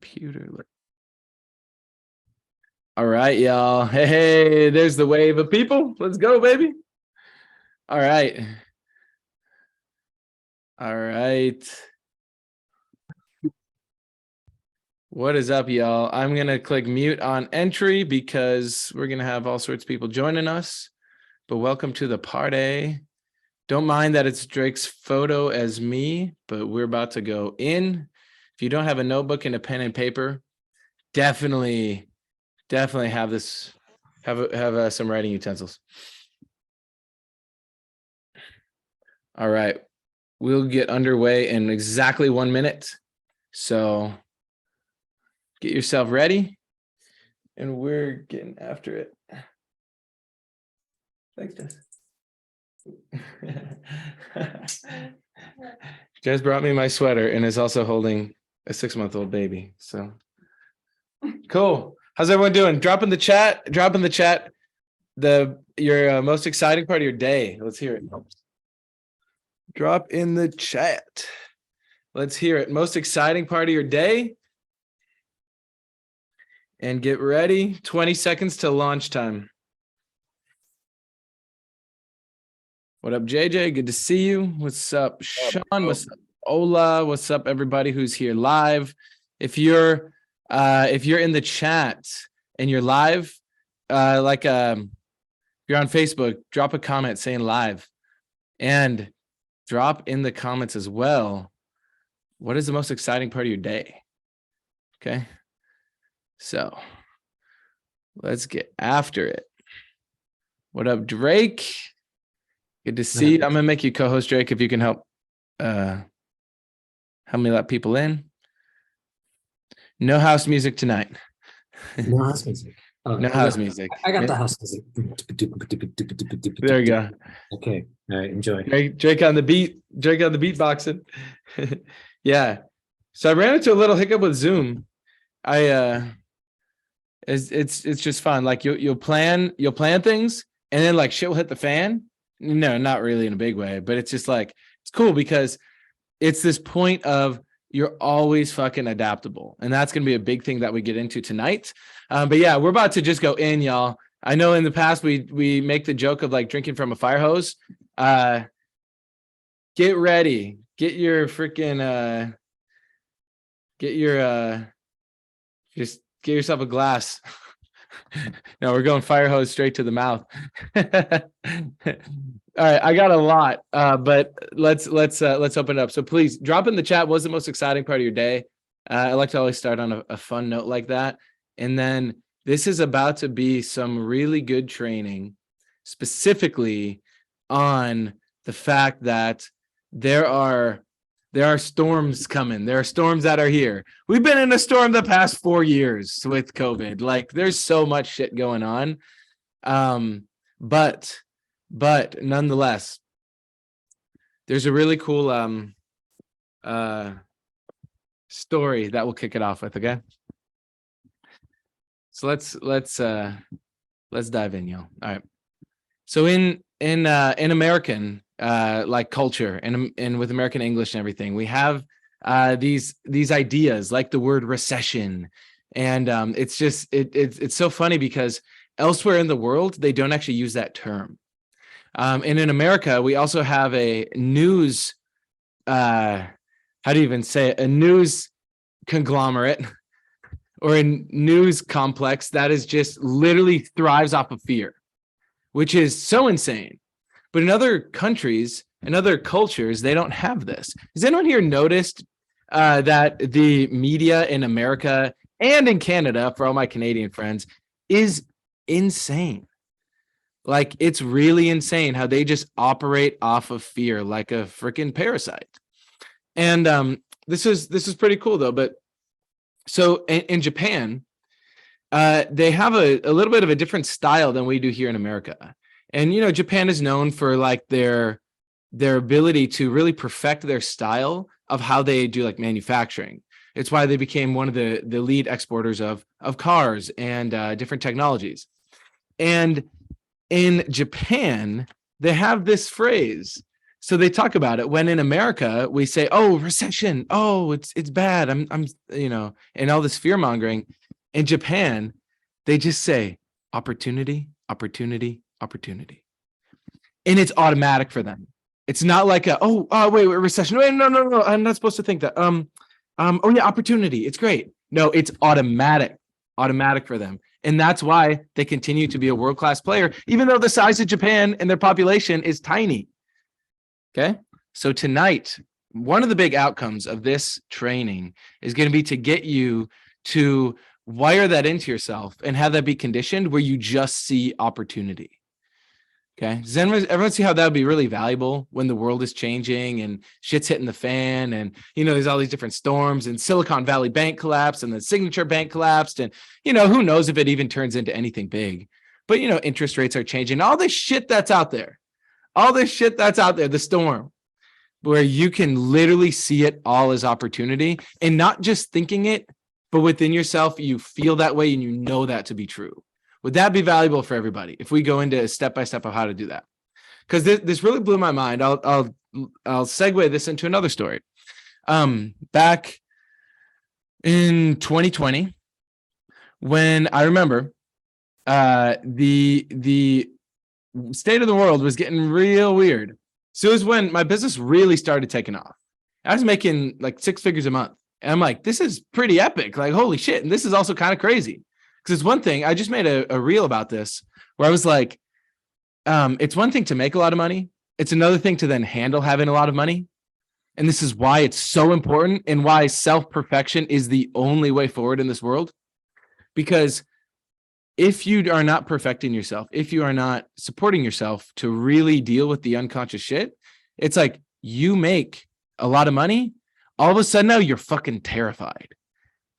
computer. All right, y'all. Hey, there's the wave of people. Let's go, baby. All right. All right. What is up, y'all? I'm going to click mute on entry because we're going to have all sorts of people joining us. But welcome to the party. Don't mind that it's Drake's photo as me, but we're about to go in. If you don't have a notebook and a pen and paper, definitely have this, have some writing utensils. All right, we'll get underway in exactly 1 minute. So get yourself ready, and we're getting after it. Thanks, Jess. Jess brought me my sweater and is also holding a 6-month-old baby. So cool. How's everyone doing? Drop in the chat. Your most exciting part of your day. Let's hear it. Drop in the chat. Let's hear it. Most exciting part of your day. And get ready. 20 seconds to launch time. What up, JJ? Good to see you. What's up, Sean? What's up, Ola? What's up, everybody who's here live? If you're in the chat and you're live, you're on Facebook, drop a comment saying live, and drop in the comments as well. What is the most exciting part of your day? Okay, so let's get after it. What up, Drake? Good to see you. I'm gonna make you co-host, Drake, if you can help me let people in. No house music tonight. No house music. Oh, no house music. I got the house music. There we go. Okay. All right. Enjoy. Drake on the beat. Drake on the beatboxing. Yeah. So I ran into a little hiccup with Zoom. It's just fun. Like you'll plan things, and then like shit will hit the fan. No, not really in a big way, but it's just like, it's cool because it's this point of you're always fucking adaptable. And that's going to be a big thing that we get into tonight. But yeah, we're about to just go in, y'all. I know in the past we make the joke of like drinking from a fire hose. Get ready. Get your freaking, just get yourself a glass. No, we're going fire hose straight to the mouth. All right, I got a lot, but let's open it up. So please drop in the chat. What's the most exciting part of your day? I like to always start on a fun note like that. And then this is about to be some really good training, specifically on the fact that there are storms coming. There are storms that are here. We've been in a storm the past 4 years with COVID. Like there's so much shit going on. But nonetheless, there's a really cool story that we'll kick it off with, okay? So let's dive in, y'all. All right. So in American like culture and with American English and everything, we have these ideas like the word recession, and it's just it's so funny because elsewhere in the world they don't actually use that term, and in America we also have a news how do you even say it? A news conglomerate or a news complex that is just literally thrives off of fear, which is so insane. But in other countries and other cultures, they don't have this. Has anyone here noticed that the media in America and in Canada, for all my Canadian friends, is insane? Like, it's really insane how they just operate off of fear like a freaking parasite. And this is pretty cool, though. But so in Japan, they have a little bit of a different style than we do here in America. And, you know, Japan is known for like their ability to really perfect their style of how they do like manufacturing. It's why they became one of the lead exporters of cars and different technologies. And in Japan, they have this phrase. So they talk about it when in America we say, "Oh, recession. Oh, it's bad. I'm and all this fear mongering." In Japan, they just say opportunity, opportunity, opportunity, and it's automatic for them. It's not like wait, recession. Wait, no, I'm not supposed to think that. Oh yeah, opportunity. It's great. No, it's automatic for them. And that's why they continue to be a world-class player, even though the size of Japan and their population is tiny. Okay. So tonight, one of the big outcomes of this training is going to be to get you to wire that into yourself and have that be conditioned where you just see opportunity. Okay. Does everyone see how that would be really valuable when the world is changing and shit's hitting the fan and, there's all these different storms and Silicon Valley Bank collapsed and the Signature Bank collapsed. And, who knows if it even turns into anything big, but, interest rates are changing. All this shit that's out there, the storm, where you can literally see it all as opportunity and not just thinking it, but within yourself, you feel that way and you know that to be true. Would that be valuable for everybody if we go into a step-by-step of how to do that? Because this really blew my mind. I'll segue this into another story. Back in 2020, when I remember the state of the world was getting real weird. So it was when my business really started taking off. I was making like 6 figures a month. And I'm like, this is pretty epic. Like, holy shit. And this is also kind of crazy. Because it's one thing, I just made a reel about this where I was like, it's one thing to make a lot of money. It's another thing to then handle having a lot of money. And this is why it's so important and why self-perfection is the only way forward in this world. Because if you are not perfecting yourself, if you are not supporting yourself to really deal with the unconscious shit, it's like you make a lot of money. All of a sudden now you're fucking terrified.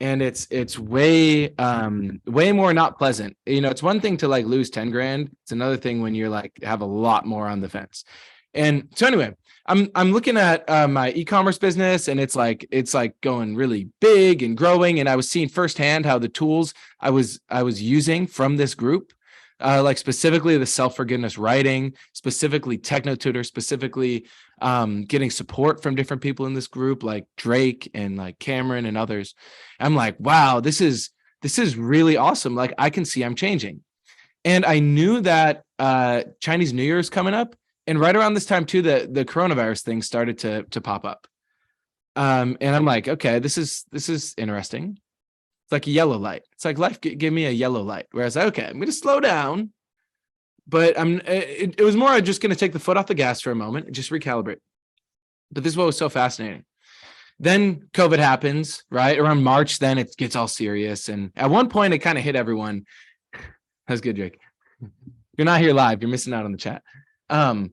And it's way more not pleasant. It's one thing to like lose 10 grand. It's another thing when you're like have a lot more on the fence. And so anyway, I'm looking at my e-commerce business and it's like going really big and growing. And I was seeing firsthand how the tools I was using from this group, like specifically the self-forgiveness writing, specifically TechnoTutor, specifically getting support from different people in this group, like Drake and like Cameron and others. I'm like, wow, this is really awesome. Like I can see I'm changing. And I knew that Chinese New Year is coming up. And right around this time too, the coronavirus thing started to pop up. And I'm like, okay, this is interesting. It's like a yellow light. It's like life give me a yellow light. Whereas, okay, I'm going to slow down, but it was more just going to take the foot off the gas for a moment and just recalibrate. But this is what was so fascinating. Then COVID happens, right? Around March, then it gets all serious. And at one point, it kind of hit everyone. That's good, Jake. You're not here live. You're missing out on the chat. And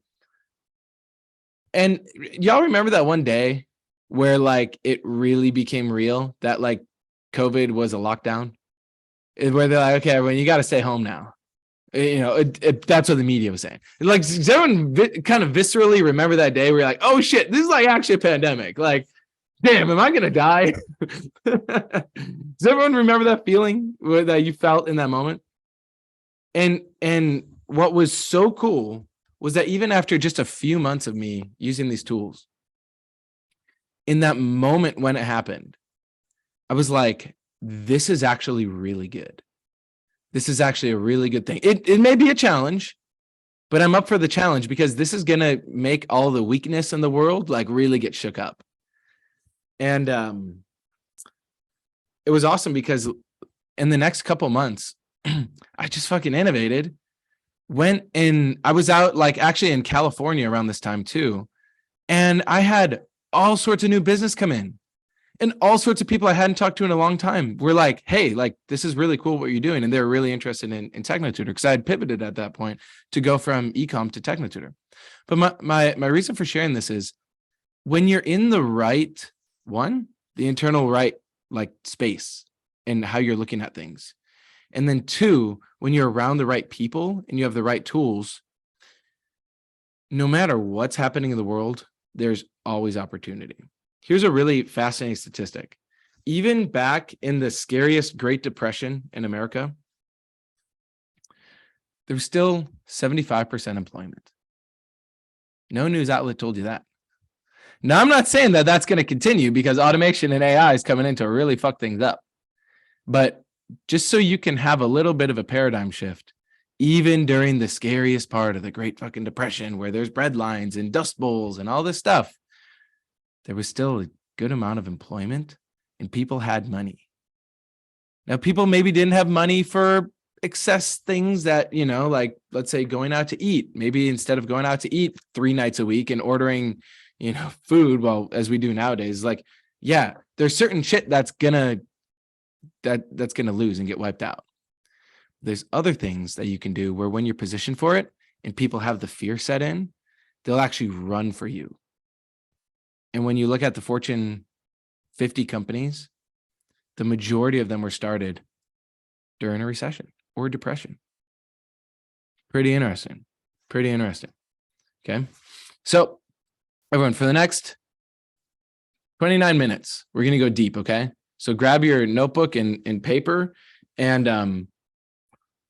y'all remember that one day where like it really became real that like COVID was a lockdown, where they're like, okay, everyone, you got to stay home now. That's what the media was saying. Like, does everyone kind of viscerally remember that day where you're like, oh shit, this is like actually a pandemic? Like, damn, am I going to die? Does everyone remember that feeling that you felt in that moment? And what was so cool was that even after just a few months of me using these tools, in that moment when it happened, I was like, this is actually really good. This is actually a really good thing. It may be a challenge, but I'm up for the challenge because this is going to make all the weakness in the world like really get shook up. And it was awesome because in the next couple months, I just fucking innovated. I was out like actually in California around this time too. And I had all sorts of new business come in. And all sorts of people I hadn't talked to in a long time were like, hey, like, this is really cool what you're doing. And they're really interested in TechnoTutor because I had pivoted at that point to go from ecom to TechnoTutor. But my reason for sharing this is when you're in the right one, the internal right like space and how you're looking at things. And then two, when you're around the right people and you have the right tools, no matter what's happening in the world, there's always opportunity. Here's a really fascinating statistic. Even back in the scariest Great Depression in America, there was still 75% employment. No news outlet told you that. Now, I'm not saying that that's going to continue because automation and AI is coming in to really fuck things up. But just so you can have a little bit of a paradigm shift, even during the scariest part of the Great fucking Depression, where there's bread lines and dust bowls and all this stuff, there was still a good amount of employment and people had money. Now, people maybe didn't have money for excess things that, you know, like, let's say going out to eat. Maybe instead of going out to eat 3 nights a week and ordering, you know, food, well, as we do nowadays, like, yeah, there's certain shit that's gonna lose and get wiped out. There's other things that you can do where when you're positioned for it and people have the fear set in, they'll actually run for you. And when you look at the Fortune 50 companies, the majority of them were started during a recession or depression. Pretty interesting. Pretty interesting. Okay. So everyone, for the next 29 minutes, we're going to go deep. Okay. So grab your notebook and paper. And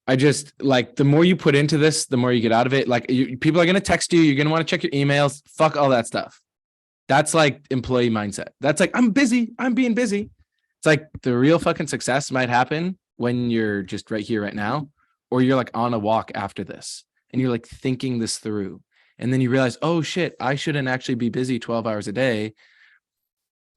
I just like, the more you put into this, the more you get out of it. Like people are going to text you. You're going to want to check your emails. Fuck all that stuff. That's like employee mindset. That's like, I'm busy. I'm being busy. It's like the real fucking success might happen when you're just right here, right now, or you're like on a walk after this and you're like thinking this through. And then you realize, oh shit, I shouldn't actually be busy 12 hours a day.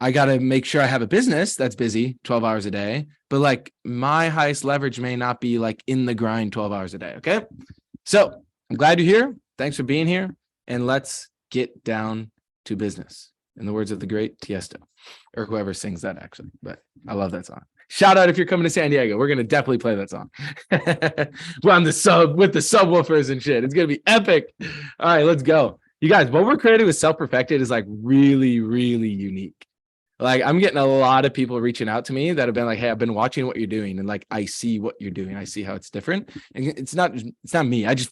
I got to make sure I have a business that's busy 12 hours a day, but like my highest leverage may not be like in the grind 12 hours a day. Okay. So I'm glad you're here. Thanks for being here. And let's get down to business, in the words of the great Tiesto, or whoever sings that actually, but I love that song. Shout out if you're coming to San Diego. We're going to definitely play that song. We're on the sub with the subwoofers and shit. It's going to be epic. All right, let's go. You guys, what we're creating with Self-Perfected is like really, really unique. Like I'm getting a lot of people reaching out to me that have been like, hey, I've been watching what you're doing. And like, I see what you're doing. I see how it's different. And it's not me. I just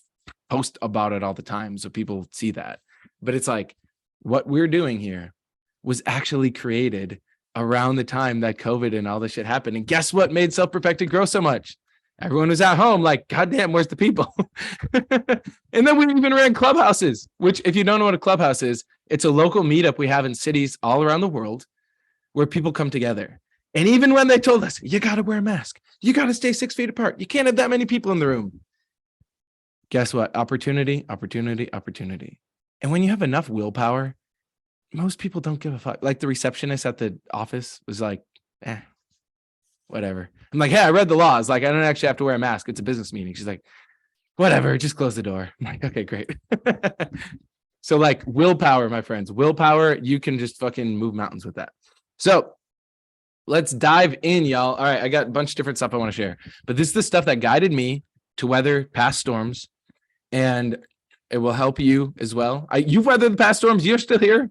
post about it all the time. So people see that, but it's like what we're doing here was actually created around the time that COVID and all this shit happened. And guess what made Self-Perfected grow so much? Everyone was at home like, goddamn, where's the people? And then we even ran clubhouses, which if you don't know what a clubhouse is, it's a local meetup we have in cities all around the world where people come together. And even when they told us, you got to wear a mask, you got to stay 6 feet apart, you can't have that many people in the room. Guess what? Opportunity, opportunity, opportunity. And when you have enough willpower, most people don't give a fuck. Like the receptionist at the office was like, whatever. I'm like, hey, I read the laws. Like, I don't actually have to wear a mask. It's a business meeting. She's like, whatever, just close the door. I'm like, okay, great. So like willpower, my friends, willpower, you can just fucking move mountains with that. So let's dive in, y'all. All right, I got a bunch of different stuff I want to share, but this is the stuff that guided me to weather past storms, and it will help you as well. You've weathered the past storms. You're still here.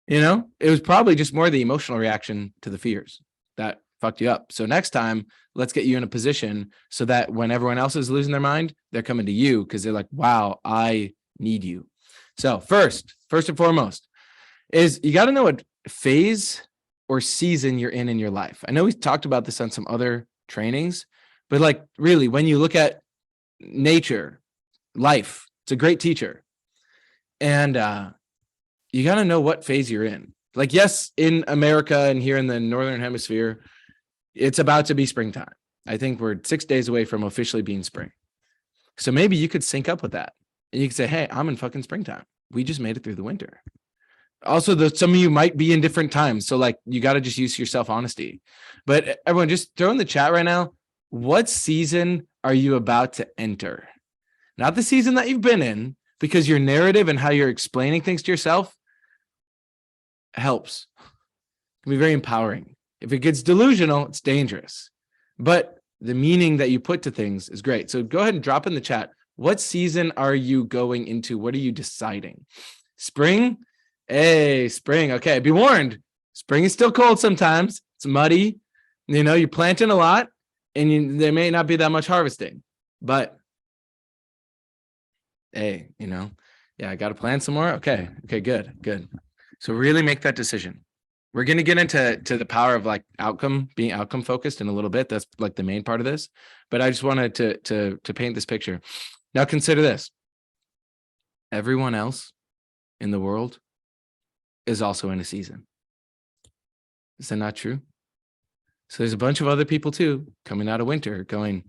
You know, it was probably just more the emotional reaction to the fears that fucked you up. So next time, let's get you in a position so that when everyone else is losing their mind, they're coming to you because they're like, wow, I need you. So first and foremost is you got to know what phase or season you're in your life. I know we talked about this on some other trainings, but like really, when you look at nature, life, it's a great teacher. And you got to know what phase you're in. Like, yes, in America and here in the Northern Hemisphere, it's about to be springtime. I think we're 6 days away from officially being spring. So maybe you could sync up with that. And you could say, hey, I'm in fucking springtime. We just made it through the winter. Also, some of you might be in different times. So like, you got to just use your self-honesty. But everyone, just throw in the chat right now, what season are you about to enter? Not the season that you've been in, because your narrative and how you're explaining things to yourself helps. It can be very empowering. If it gets delusional, it's dangerous. But the meaning that you put to things is great. So go ahead and drop in the chat. What season are you going into? What are you deciding? Spring? Hey, spring. Okay, be warned. Spring is still cold sometimes. It's muddy. You know, you're planting a lot and there may not be that much harvesting. But hey, you know, yeah, I got to plant some more. Okay, good. So really make that decision. We're going to get into the power of like being outcome focused in a little bit. That's like the main part of this. But I just wanted to paint this picture. Now consider this. Everyone else in the world is also in a season. Is that not true? So there's a bunch of other people too coming out of winter going,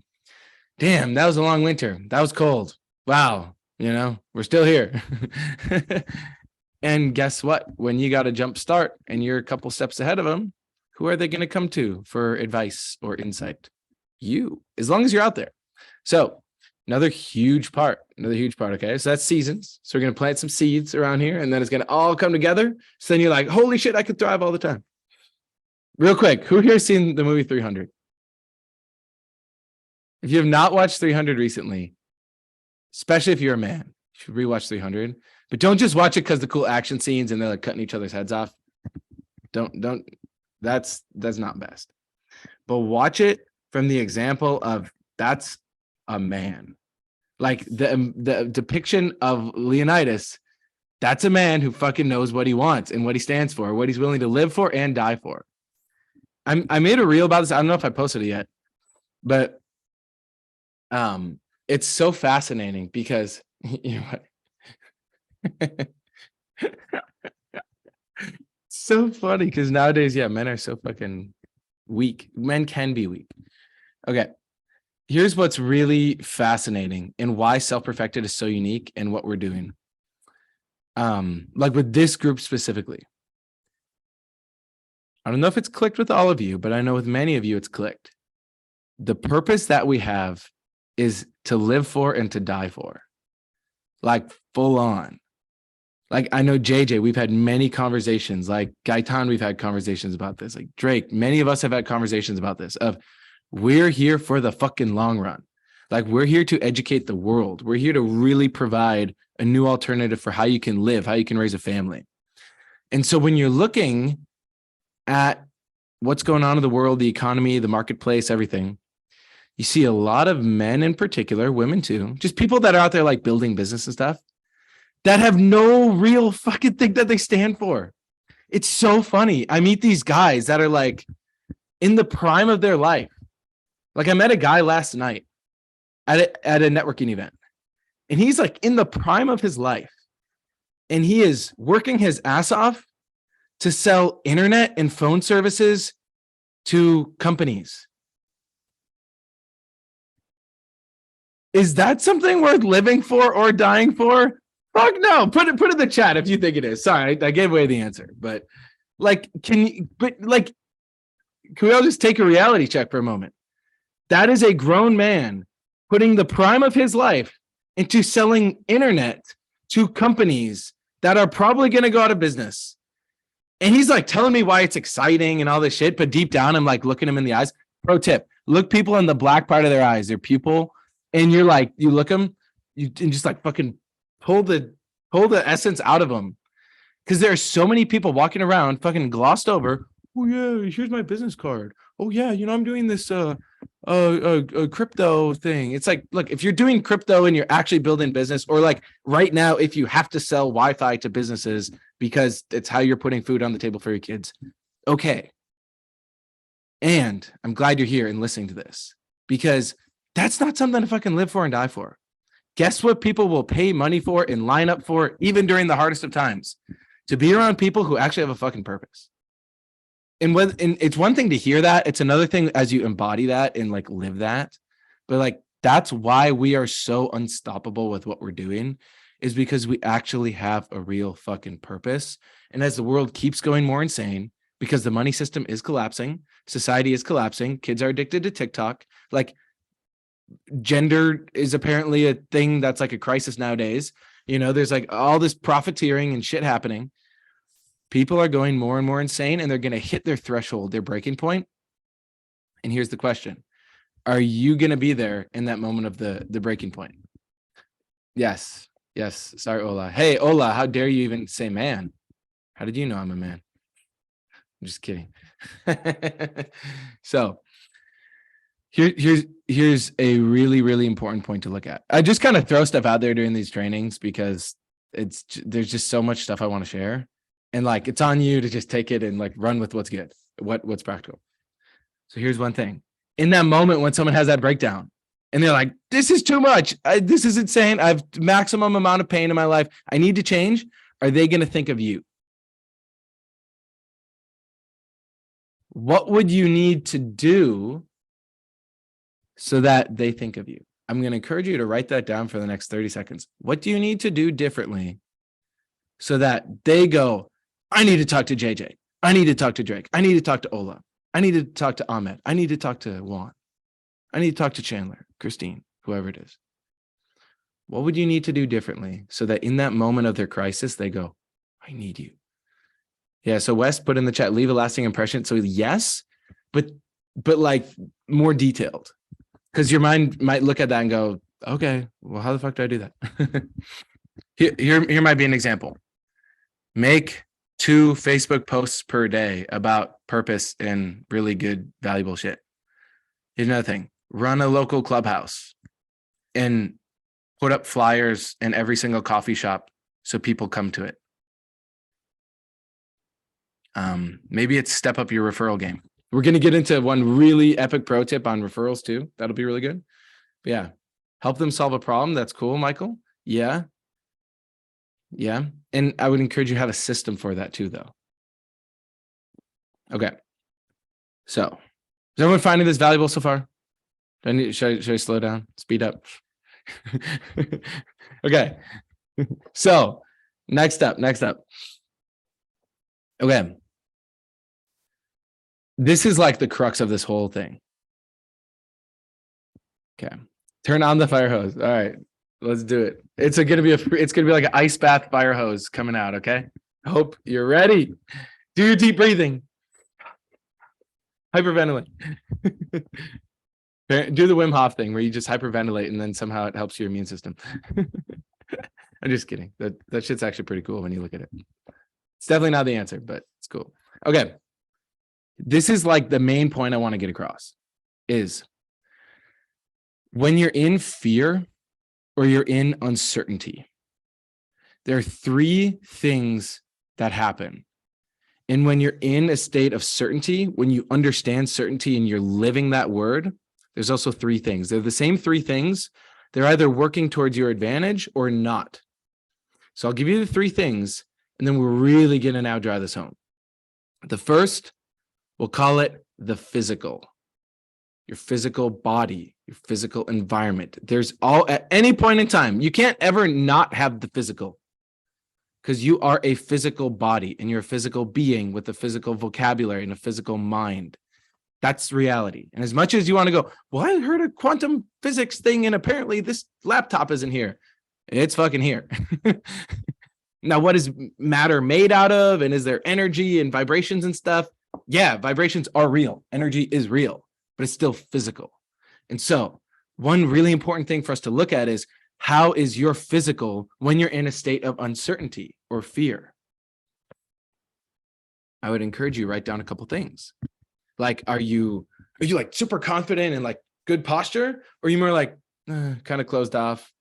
damn, that was a long winter. That was cold. Wow. We're still here. And guess what? When you got a jump start and you're a couple steps ahead of them, who are they going to come to for advice or insight? You, as long as you're out there. So another huge part. Okay. So that's seasons. So we're going to plant some seeds around here and then it's going to all come together. So then you're like, holy shit, I could thrive all the time. Real quick, who here has seen the movie 300? If you have not watched 300 recently, especially if you're a man, you should rewatch 300. But don't just watch it because the cool action scenes and they're like cutting each other's heads off. Don't. That's not best. But watch it from the example of that's a man. Like the depiction of Leonidas, that's a man who fucking knows what he wants and what he stands for, what he's willing to live for and die for. I made a reel about this. I don't know if I posted it yet, but it's so fascinating because you know what? So funny because nowadays, men are so fucking weak. Men can be weak. Okay. Here's what's really fascinating and why Self-Perfected is so unique and what we're doing. Like with this group specifically. I don't know if it's clicked with all of you, but I know with many of you it's clicked. The purpose that we have is to live for and to die for. Like full on. Like I know JJ, we've had many conversations. Like Gaitan, we've had conversations about this. Like Drake, many of us have had conversations about this of we're here for the fucking long run. Like we're here to educate the world. We're here to really provide a new alternative for how you can live, how you can raise a family. And so when you're looking at what's going on in the world, the economy, the marketplace, everything, you see a lot of men in particular, women too, just people that are out there like building business and stuff that have no real fucking thing that they stand for. It's so funny. I meet these guys that are like in the prime of their life. Like I met a guy last night at a networking event, and he's like in the prime of his life, and he is working his ass off to sell internet and phone services to companies. Is that something worth living for or dying for? Fuck no. Put it in the chat if you think it is. Sorry, I gave away the answer, but like, can we all just take a reality check for a moment? That is a grown man putting the prime of his life into selling internet to companies that are probably going to go out of business. And he's like telling me why it's exciting and all this shit. But deep down, I'm like looking him in the eyes. Pro tip, look people in the black part of their eyes, their pupil. And you're like, you look them, and just like fucking pull the essence out of them. Because there are so many people walking around fucking glossed over. Oh yeah, here's my business card. Oh yeah, I'm doing this crypto thing. It's like, look, if you're doing crypto and you're actually building business, or like right now, if you have to sell Wi-Fi to businesses because it's how you're putting food on the table for your kids, okay. And I'm glad you're here and listening to this, because that's not something to fucking live for and die for. Guess what people will pay money for and line up for, even during the hardest of times? To be around people who actually have a fucking purpose. And it's one thing to hear that. It's another thing as you embody that and like live that. But like, that's why we are so unstoppable with what we're doing, is because we actually have a real fucking purpose. And as the world keeps going more insane, because the money system is collapsing, society is collapsing, kids are addicted to TikTok, like gender is apparently a thing that's like a crisis nowadays. There's like all this profiteering and shit happening. People are going more and more insane, and they're going to hit their threshold, their breaking point. And here's the question. Are you going to be there in that moment of the breaking point? Yes. Sorry, Ola. Hey, Ola, how dare you even say man? How did you know I'm a man? I'm just kidding. So here's a really, really important point to look at. I just kind of throw stuff out there during these trainings because there's just so much stuff I want to share. And like, it's on you to just take it and like run with what's good, what's practical. So here's one thing. In that moment when someone has that breakdown and they're like, this is too much. This is insane. I have maximum amount of pain in my life. I need to change. are they going to think of you? What would you need to do so that they think of you? I'm going to encourage you to write that down for the next 30 seconds. What do you need to do differently so that they go, I need to talk to JJ. I need to talk to Drake. I need to talk to Ola. I need to talk to Ahmed. I need to talk to Juan. I need to talk to Chandler, Christine, whoever it is. What would you need to do differently so that in that moment of their crisis, they go, I need you. Yeah. So Wes put in the chat, leave a lasting impression. So yes, but like more detailed, because your mind might look at that and go, okay, well, how the fuck do I do that? Here might be an example. Make 2 Facebook posts per day about purpose and really good, valuable shit. Here's another thing. Run a local clubhouse and put up flyers in every single coffee shop so people come to it. Maybe it's step up your referral game. We're going to get into one really epic pro tip on referrals too. That'll be really good. But yeah. Help them solve a problem. That's cool, Michael. Yeah. Yeah. And I would encourage you to have a system for that too, though. Okay. So is everyone finding this valuable so far? Should I slow down? Speed up? Okay. So next up. Okay. This is like the crux of this whole thing. Okay. Turn on the fire hose. All right. Let's do it. It's gonna be like an ice bath fire hose coming out. Okay. I hope you're ready. Do your deep breathing. Hyperventilate. Do the Wim Hof thing where you just hyperventilate and then somehow it helps your immune system. I'm just kidding. That shit's actually pretty cool when you look at it. It's definitely not the answer, but it's cool. Okay. This is like the main point I want to get across is when you're in fear or you're in uncertainty, there are 3 things that happen. And when you're in a state of certainty, when you understand certainty and you're living that word, there's also 3 things. They're the same 3 things. They're either working towards your advantage or not. So I'll give you the 3 things, and then we're really going to now drive this home. The first, we'll call it the physical. Your physical body, your physical environment. There's at any point in time, you can't ever not have the physical because you are a physical body and you're a physical being with a physical vocabulary and a physical mind. That's reality. And as much as you want to go, well, I heard a quantum physics thing and apparently this laptop isn't here. It's fucking here. Now, what is matter made out of? And is there energy and vibrations and stuff? Yeah, vibrations are real. Energy is real, but it's still physical. And so one really important thing for us to look at is how is your physical when you're in a state of uncertainty or fear? I would encourage you to write down a couple things. Like, are you like super confident and like good posture? Or are you more like kind of closed off,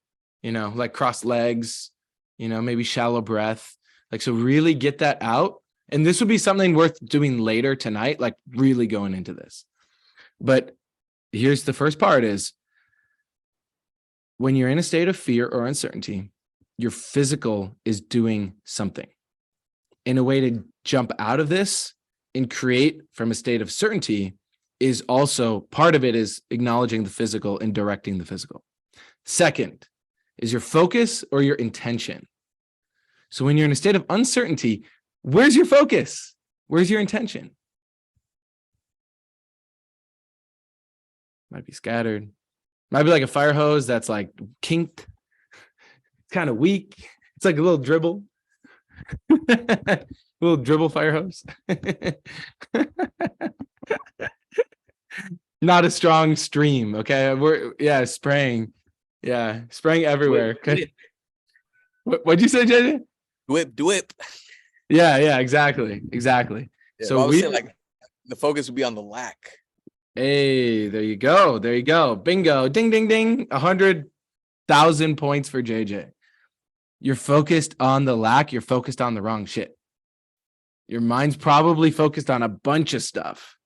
like crossed legs, maybe shallow breath. Like, so really get that out. And this would be something worth doing later tonight, like really going into this. But here's the first part is when you're in a state of fear or uncertainty, your physical is doing something. And a way to jump out of this and create from a state of certainty is also part of it is acknowledging the physical and directing the physical. Second is your focus or your intention. So when you're in a state of uncertainty, where's your focus? Where's your intention? Might be scattered. Might be like a fire hose that's like kinked. It's kind of weak. It's like a little dribble. A little dribble fire hose. Not a strong stream. Okay. Spraying. Yeah. Spraying everywhere. What'd you say, JJ? Whip. Yeah, exactly. Yeah, so I was saying like the focus would be on the lack. Hey, there you go. Bingo. Ding, ding, ding. 100,000 points for JJ. You're focused on the lack. You're focused on the wrong shit. Your mind's probably focused on a bunch of stuff.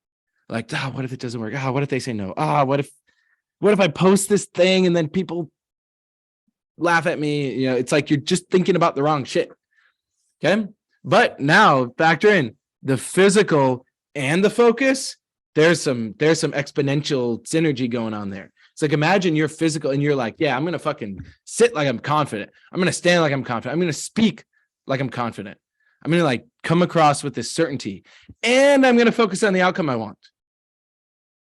Like, what if it doesn't work? What if they say no? What if I post this thing and then people laugh at me? It's like you're just thinking about the wrong shit. Okay. But now factor in the physical and the focus. There's some exponential synergy going on there. It's like, imagine you're physical and you're like, yeah, I'm going to fucking sit like I'm confident. I'm going to stand like I'm confident. I'm going to speak like I'm confident. I'm going to like come across with this certainty, and I'm going to focus on the outcome I want.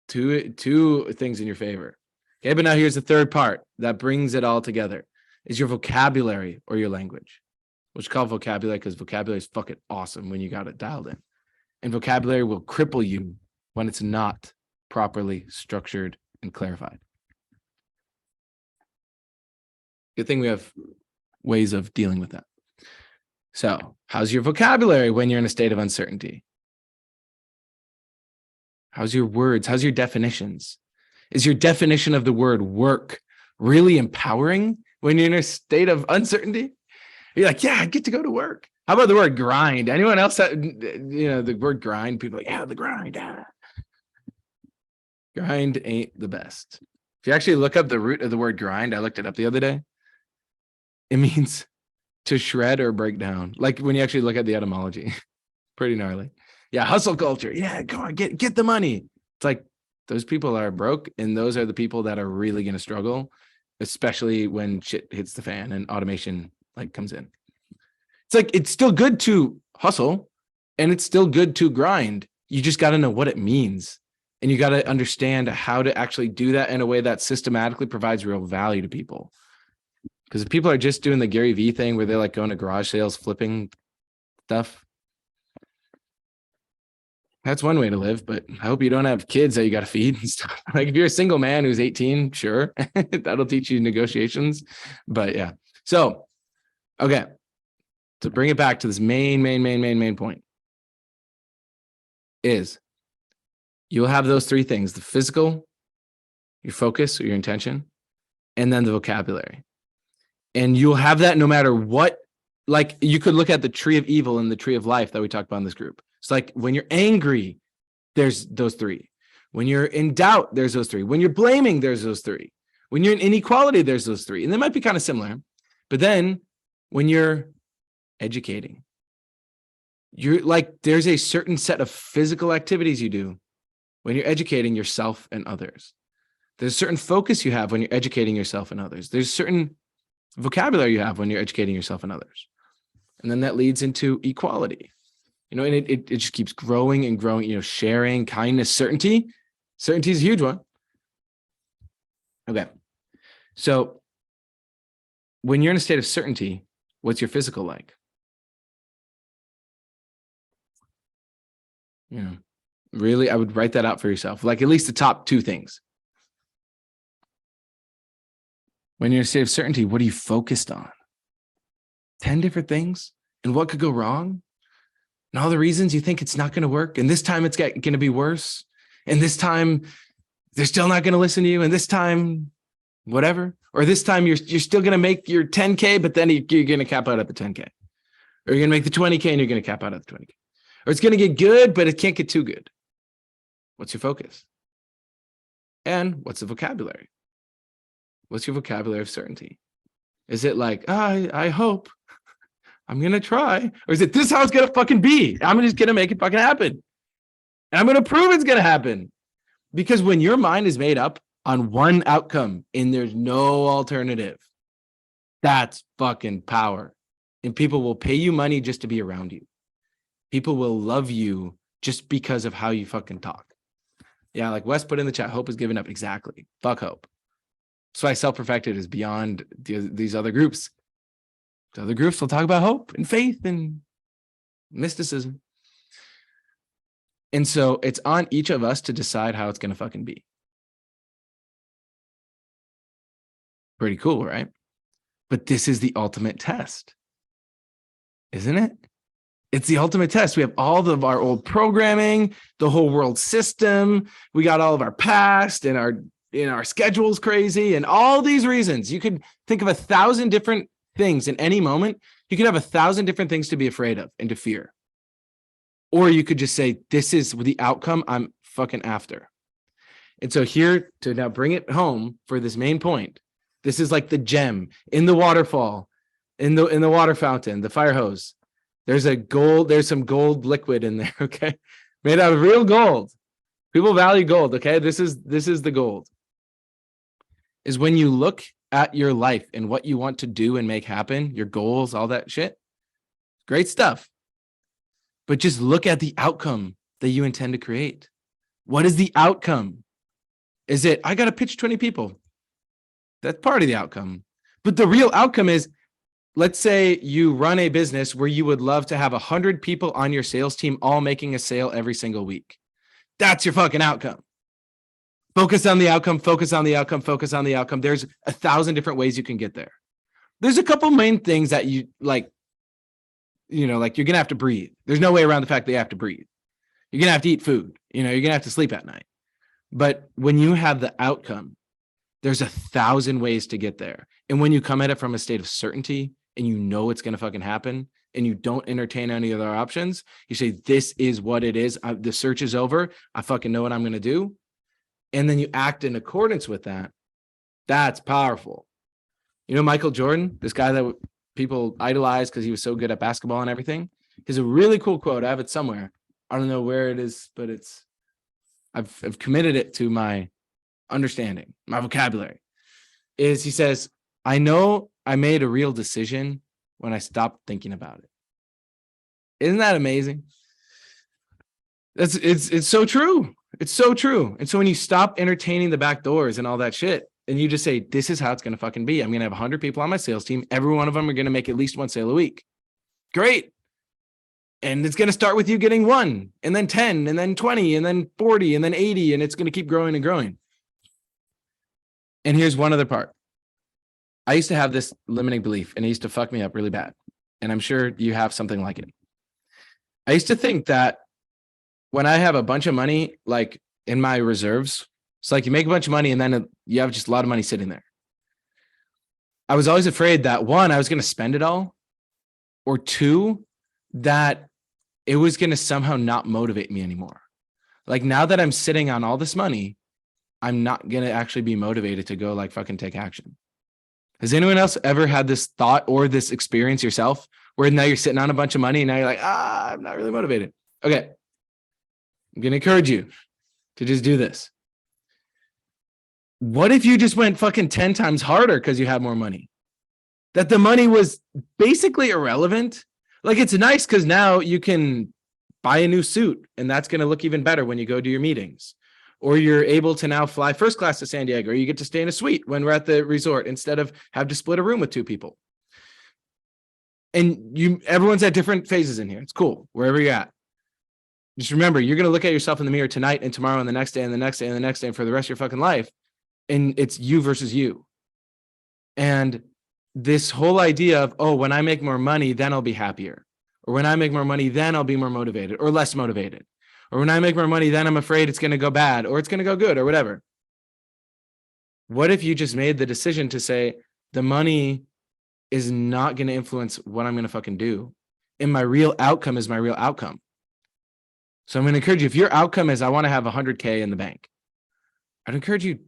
Two things in your favor. Okay. But now here's the third part that brings it all together is your vocabulary or your language, which is called vocabulary because vocabulary is fucking awesome when you got it dialed in. And vocabulary will cripple you when it's not properly structured and clarified. Good thing we have ways of dealing with that. So, how's your vocabulary when you're in a state of uncertainty? How's your words? How's your definitions? Is your definition of the word work really empowering when you're in a state of uncertainty? You're like, yeah, I get to go to work. How about the word grind? Anyone else that, the word grind? People are like, yeah, the grind. Grind ain't the best. If you actually look up the root of the word grind, I looked it up the other day. It means to shred or break down. Like when you actually look at the etymology, pretty gnarly. Yeah, hustle culture. Yeah, go on, get the money. It's like those people are broke, and those are the people that are really going to struggle, especially when shit hits the fan and automation like comes in. It's like it's still good to hustle, and it's still good to grind. You just got to know what it means, and you got to understand how to actually do that in a way that systematically provides real value to people. Because if people are just doing the Gary Vee thing where they're like going to garage sales, flipping stuff, that's one way to live. But I hope you don't have kids that you got to feed and stuff. Like if you're a single man who's 18, sure, that'll teach you negotiations. But yeah. So, okay. To bring it back to this main point is you'll have those three things: the physical, your focus or your intention, and then the vocabulary. And you'll have that no matter what. Like you could look at the tree of evil and the tree of life that we talked about in this group. It's like when you're angry, there's those three. When you're in doubt, there's those three. When you're blaming, there's those three. When you're in inequality, there's those three. And they might be kind of similar. But then when you're educating, you're like, there's a certain set of physical activities you do when you're educating yourself and others. There's a certain focus you have when you're educating yourself and others. There's certain vocabulary you have when you're educating yourself and others. And then that leads into equality, and it just keeps growing and growing, sharing, kindness, certainty. Certainty is a huge one. Okay. So when you're in a state of certainty, what's your physical like? Really, I would write that out for yourself. Like at least the top two things. When you're in a state of certainty, what are you focused on? 10 different things? And what could go wrong? And all the reasons you think it's not going to work. And this time it's going to be worse. And this time they're still not going to listen to you. And this time, whatever. Or this time you're still going to make your 10K, but then you're going to cap out at the 10K. Or you're going to make the 20K and you're going to cap out at the 20K. Or it's going to get good, but it can't get too good. What's your focus? And what's the vocabulary? What's your vocabulary of certainty? Is it like, I hope, I'm going to try? Or is it, this is how it's going to fucking be? I'm just going to make it fucking happen. And I'm going to prove it's going to happen. Because when your mind is made up on one outcome and there's no alternative, that's fucking power. And people will pay you money just to be around you. People will love you just because of how you fucking talk. Yeah, like Wes put in the chat, hope is given up. Exactly. Fuck hope. That's why Self-Perfected is beyond these other groups. The other groups will talk about hope and faith and mysticism. And so it's on each of us to decide how it's going to fucking be. Pretty cool, right? But this is the ultimate test, isn't it? It's the ultimate test. We have all of our old programming, the whole world system. We got all of our past and our schedule's crazy and all these reasons. You could think of 1,000 different things in any moment. You could have 1,000 different things to be afraid of and to fear. Or you could just say, this is the outcome I'm fucking after. And so here to now bring it home for this main point, this is like the gem in the waterfall, in the water fountain, the fire hose. There's some gold liquid in there, okay? Made out of real gold. People value gold, okay? This is the gold. Is when you look at your life and what you want to do and make happen, your goals, all that shit. Great stuff. But just look at the outcome that you intend to create. What is the outcome? Is it, I got to pitch 20 people? That's part of the outcome. But the real outcome is, let's say you run a business where you would love to have 100 people on your sales team all making a sale every single week. That's your fucking outcome. Focus on the outcome, focus on the outcome, focus on the outcome. There's 1,000 different ways you can get there. There's a couple main things that you like, you're going to have to breathe. There's no way around the fact that you have to breathe. You're going to have to eat food. You're going to have to sleep at night. But when you have the outcome, there's 1,000 ways to get there. And when you come at it from a state of certainty and you know it's going to fucking happen and you don't entertain any other options, you say, this is what it is. The search is over. I fucking know what I'm going to do. And then you act in accordance with that. That's powerful. Michael Jordan, this guy that people idolize because he was so good at basketball and everything, has a really cool quote. I have it somewhere. I don't know where it is, but I've committed it to my understanding, my vocabulary. He says, I know I made a real decision when I stopped thinking about it. Isn't that amazing? It's so true. It's so true. And so when you stop entertaining the back doors and all that shit, and you just say, this is how it's going to fucking be. I'm going to have 100 people on my sales team. Every one of them are going to make at least one sale a week. Great. And it's going to start with you getting 1, and then 10, and then 20, and then 40, and then 80, and it's going to keep growing and growing. And here's one other part. I used to have this limiting belief, and it used to fuck me up really bad. And I'm sure you have something like it. I used to think that when I have a bunch of money, like in my reserves, it's like you make a bunch of money and then you have just a lot of money sitting there. I was always afraid that 1, I was going to spend it all, or 2, that it was going to somehow not motivate me anymore. Like now that I'm sitting on all this money, I'm not going to actually be motivated to go like fucking take action. Has anyone else ever had this thought or this experience yourself where now you're sitting on a bunch of money and now you're like, I'm not really motivated? Okay. I'm going to encourage you to just do this. What if you just went fucking 10 times harder because you had more money? That the money was basically irrelevant. Like it's nice because now you can buy a new suit and that's going to look even better when you go to your meetings. Or you're able to now fly first class to San Diego, or you get to stay in a suite when we're at the resort instead of have to split a room with 2 people. And everyone's at different phases in here. It's cool, wherever you're at. Just remember, you're going to look at yourself in the mirror tonight and tomorrow and the next day and the next day and the next day and for the rest of your fucking life. And it's you versus you. And this whole idea of, when I make more money, then I'll be happier. Or when I make more money, then I'll be more motivated or less motivated. Or when I make more money, then I'm afraid it's going to go bad or it's going to go good or whatever. What if you just made the decision to say, the money is not going to influence what I'm going to fucking do. And my real outcome is my real outcome. So I'm going to encourage you, if your outcome is I want to have 100K in the bank, I'd encourage you,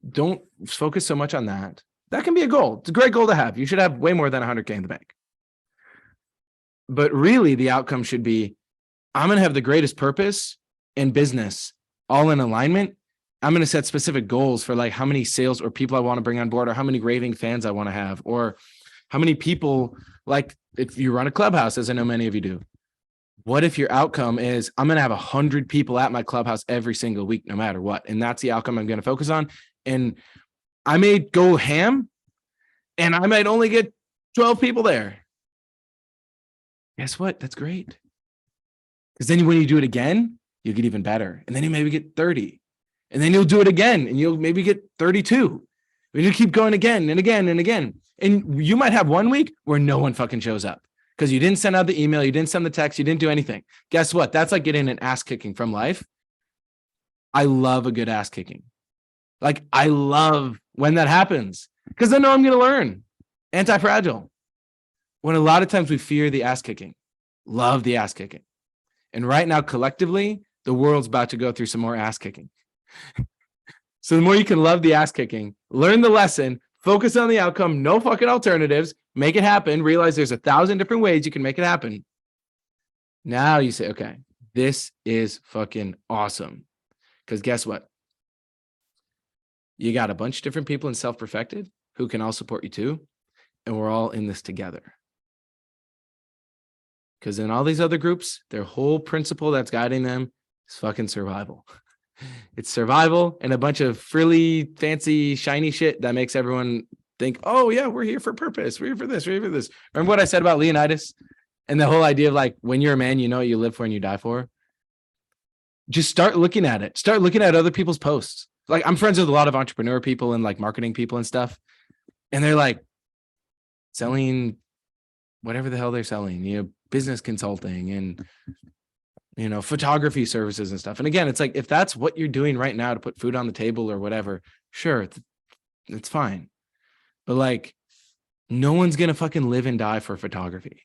don't focus so much on that. That can be a goal. It's a great goal to have. You should have way more than 100K in the bank. But really the outcome should be, I'm going to have the greatest purpose in business, all in alignment. I'm going to set specific goals for like how many sales or people I want to bring on board, or how many raving fans I want to have, or how many people, like if you run a clubhouse, as I know many of you do. What if your outcome is I'm going to have 100 people at my clubhouse every single week, no matter what? And that's the outcome I'm going to focus on. And I may go ham and I might only get 12 people there. Guess what? That's great. Because then when you do it again, you'll get even better. And then you maybe get 30. And then you'll do it again and you'll maybe get 32. And you keep going again and again and again. And you might have one week where no one fucking shows up because you didn't send out the email, you didn't send the text, you didn't do anything. Guess what? That's like getting an ass kicking from life. I love a good ass kicking. Like I love when that happens because I know I'm going to learn. Anti-fragile. When a lot of times we fear the ass kicking, love the ass kicking. And right now, collectively, the world's about to go through some more ass kicking. So the more you can love the ass kicking, learn the lesson, focus on the outcome, no fucking alternatives, make it happen, realize there's 1,000 different ways you can make it happen. Now you say, okay, this is fucking awesome. Because guess what? You got a bunch of different people in Self-Perfected who can all support you too. And we're all in this together. Because in all these other groups, their whole principle that's guiding them is fucking survival. It's survival and a bunch of frilly, fancy, shiny shit that makes everyone think, oh yeah, we're here for purpose. We're here for this. We're here for this. Remember what I said about Leonidas and the whole idea of like, when you're a man, you know what you live for and you die for. Just start looking at it. Start looking at other people's posts. Like I'm friends with a lot of entrepreneur people and like marketing people and stuff. And they're like selling whatever the hell they're selling, business consulting and, photography services and stuff. And again, it's like, if that's what you're doing right now to put food on the table or whatever, sure, it's fine. But like, no one's going to fucking live and die for photography.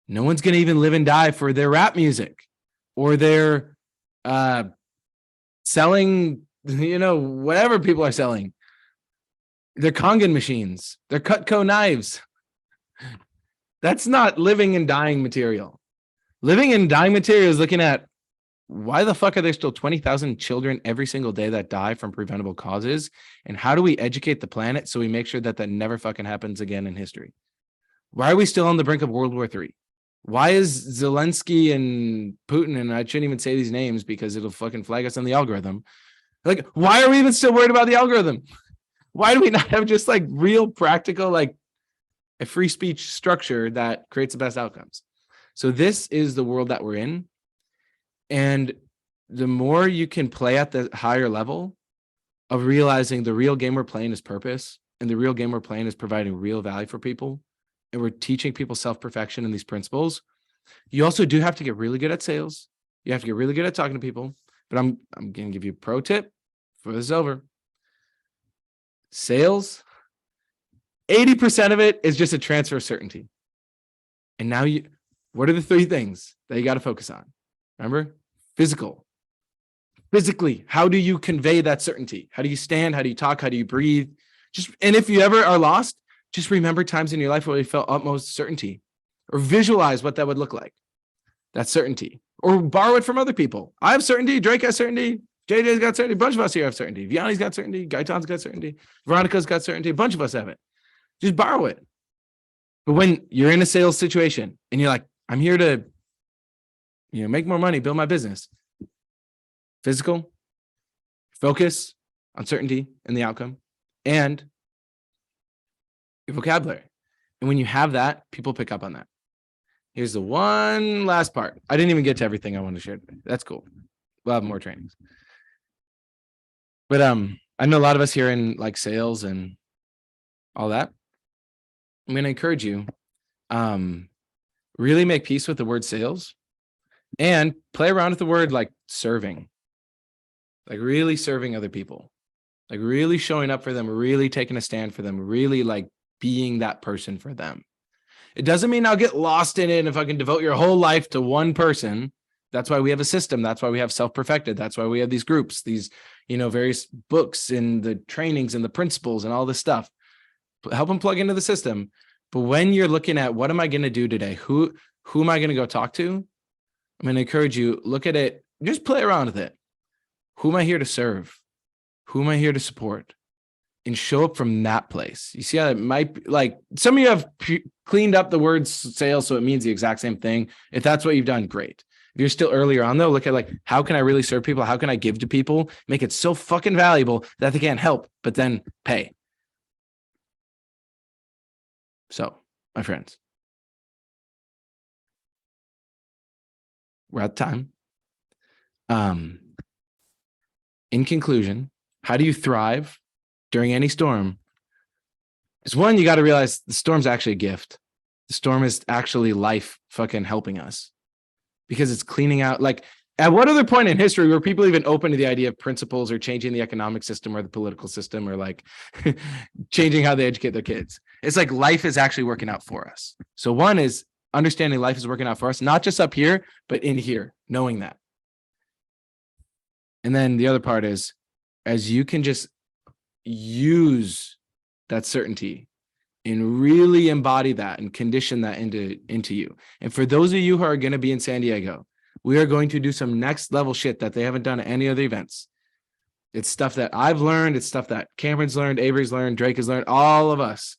No one's going to even live and die for their rap music or their selling, whatever people are selling. Their Kangen machines, their Cutco knives. That's not living and dying material. Living and dying material is looking at why the fuck are there still 20,000 children every single day that die from preventable causes? And how do we educate the planet so we make sure that never fucking happens again in history? Why are we still on the brink of World War III? Why is Zelensky and Putin, and I shouldn't even say these names because it'll fucking flag us on the algorithm. Like, why are we even still worried about the algorithm? Why do we not have just like real practical, like a free speech structure that creates the best outcomes? So this is the world that we're in. And the more you can play at the higher level of realizing the real game we're playing is purpose, and the real game we're playing is providing real value for people, and we're teaching people self-perfection and these principles, you also do have to get really good at sales. You have to get really good at talking to people. But I'm going to give you a pro tip for this is over. Sales, 80% of it is just a transfer of certainty. And now what are the 3 things that you got to focus on? Remember? Physically, how do you convey that certainty? How do you stand? How do you talk? How do you breathe? And if you ever are lost, just remember times in your life where you felt utmost certainty, or visualize what that would look like. That certainty, or borrow it from other people. I have certainty. Drake has certainty. JJ's got certainty. A bunch of us here have certainty. Vianney's got certainty. Gaitan's got certainty. Veronica's got certainty. A bunch of us have it. Just borrow it. But when you're in a sales situation and you're like, I'm here to, make more money, build my business. Physical, focus on certainty and the outcome, and your vocabulary. And when you have that, people pick up on that. Here's the one last part. I didn't even get to everything I wanted to share today. That's cool. We'll have more trainings. But I know a lot of us here in like sales and all that. I'm going to encourage you, really make peace with the word sales and play around with the word like serving, like really serving other people, like really showing up for them, really taking a stand for them, really like being that person for them. It doesn't mean I'll get lost in it. And if I can devote your whole life to one person, that's why we have a system. That's why we have Self-Perfected. That's why we have these groups, these, various books and the trainings and the principles and all this stuff. Help them plug into the system. But when you're looking at what am I going to do today? Who am I going to go talk to? I'm going to encourage you, look at it, just play around with it. Who am I here to serve? Who am I here to support? And show up from that place. You see how it might be like some of you have cleaned up the word sales so it means the exact same thing. If that's what you've done, great. If you're still earlier on though, look at like, how can I really serve people? How can I give to people? Make it so fucking valuable that they can't help, but then pay. So, my friends, we're at time. In conclusion, how do you thrive during any storm? Is one, you got to realize the storm's actually a gift. The storm is actually life fucking helping us because it's cleaning out. Like, at what other point in history were people even open to the idea of principles or changing the economic system or the political system or like changing how they educate their kids? It's like life is actually working out for us. So one is understanding life is working out for us, not just up here, but in here, knowing that. And then the other part is, as you can just use that certainty and really embody that and condition that into you. And for those of you who are going to be in San Diego, we are going to do some next level shit that they haven't done at any other events. It's stuff that I've learned. It's stuff that Cameron's learned, Avery's learned, Drake has learned, all of us.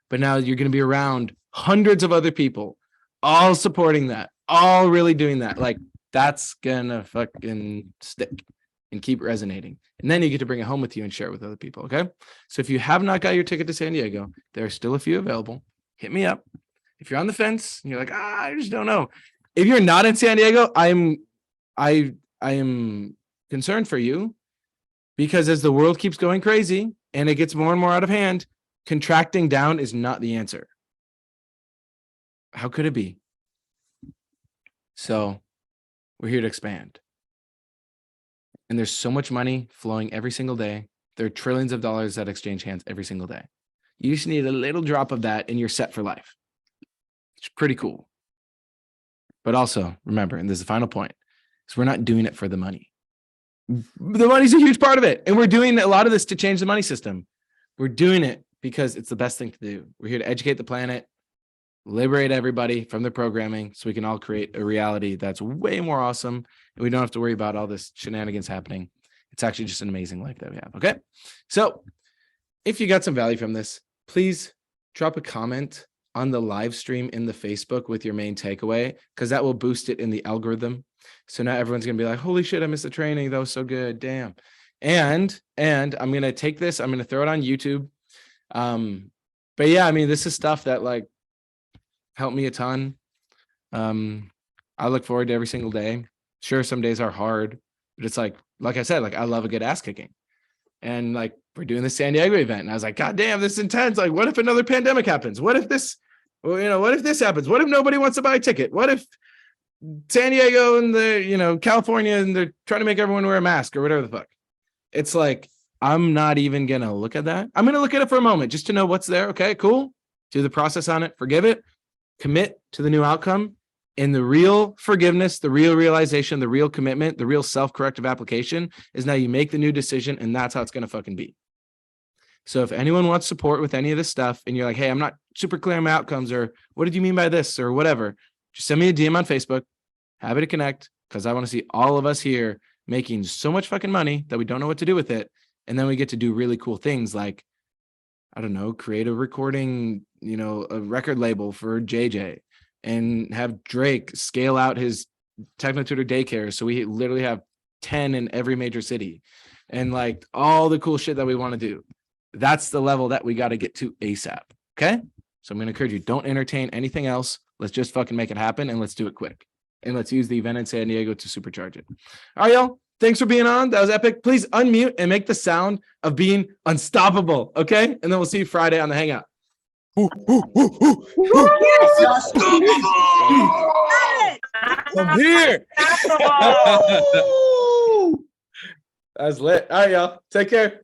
But now you're going to be around hundreds of other people, all supporting that, all really doing that. Like, that's going to fucking stick and keep resonating. And then you get to bring it home with you and share it with other people. Okay. So if you have not got your ticket to San Diego, there are still a few available. Hit me up. If you're on the fence and you're like, I just don't know. If you're not in San Diego, I am concerned for you, because as the world keeps going crazy and it gets more and more out of hand, contracting down is not the answer. How could it be? So we're here to expand. And there's so much money flowing every single day. There are trillions of dollars that exchange hands every single day. You just need a little drop of that and you're set for life. It's pretty cool. But also remember, and this is the final point, is we're not doing it for the money. The money's a huge part of it. And we're doing a lot of this to change the money system. We're doing it because it's the best thing to do. We're here to educate the planet, liberate everybody from the programming so we can all create a reality that's way more awesome. And we don't have to worry about all this shenanigans happening. It's actually just an amazing life that we have. Okay. So if you got some value from this, please drop a comment on the live stream in the Facebook with your main takeaway, because that will boost it in the algorithm. So now everyone's going to be like, holy shit, I missed the training. That was so good. Damn. And I'm going to take this, I'm going to throw it on YouTube. But yeah, I mean, this is stuff that like helped me a ton. I look forward to every single day. Sure, some days are hard, but it's like I said, like I love a good ass kicking. And like we're doing the San Diego event, and I was like, God damn, this is intense. Like, what if another pandemic happens? What if this, what if this happens? What if nobody wants to buy a ticket? What if San Diego and the, California, and they're trying to make everyone wear a mask or whatever the fuck? It's like, I'm not even going to look at that. I'm going to look at it for a moment just to know what's there. Okay, cool. Do the process on it, forgive it, commit to the new outcome. And the real forgiveness, the real realization, the real commitment, the real self-corrective application is now you make the new decision, and that's how it's going to fucking be. So if anyone wants support with any of this stuff and you're like, hey, I'm not super clear on my outcomes, or what did you mean by this, or whatever, just send me a DM on Facebook. Happy to connect, because I want to see all of us here making so much fucking money that we don't know what to do with it. And then we get to do really cool things like, I don't know, create a recording, a record label for JJ, and have Drake scale out his techno-tutor daycare. So we literally have 10 in every major city, and like all the cool shit that we want to do. That's the level that we got to get to ASAP. Okay. So I'm going to encourage you, don't entertain anything else. Let's just fucking make it happen, and let's do it quick. And let's use the event in San Diego to supercharge it. All right, y'all. Thanks for being on. That was epic. Please unmute and make the sound of being unstoppable. Okay. And then we'll see you Friday on the Hangout. I'm here. That's lit. All right, y'all. Take care.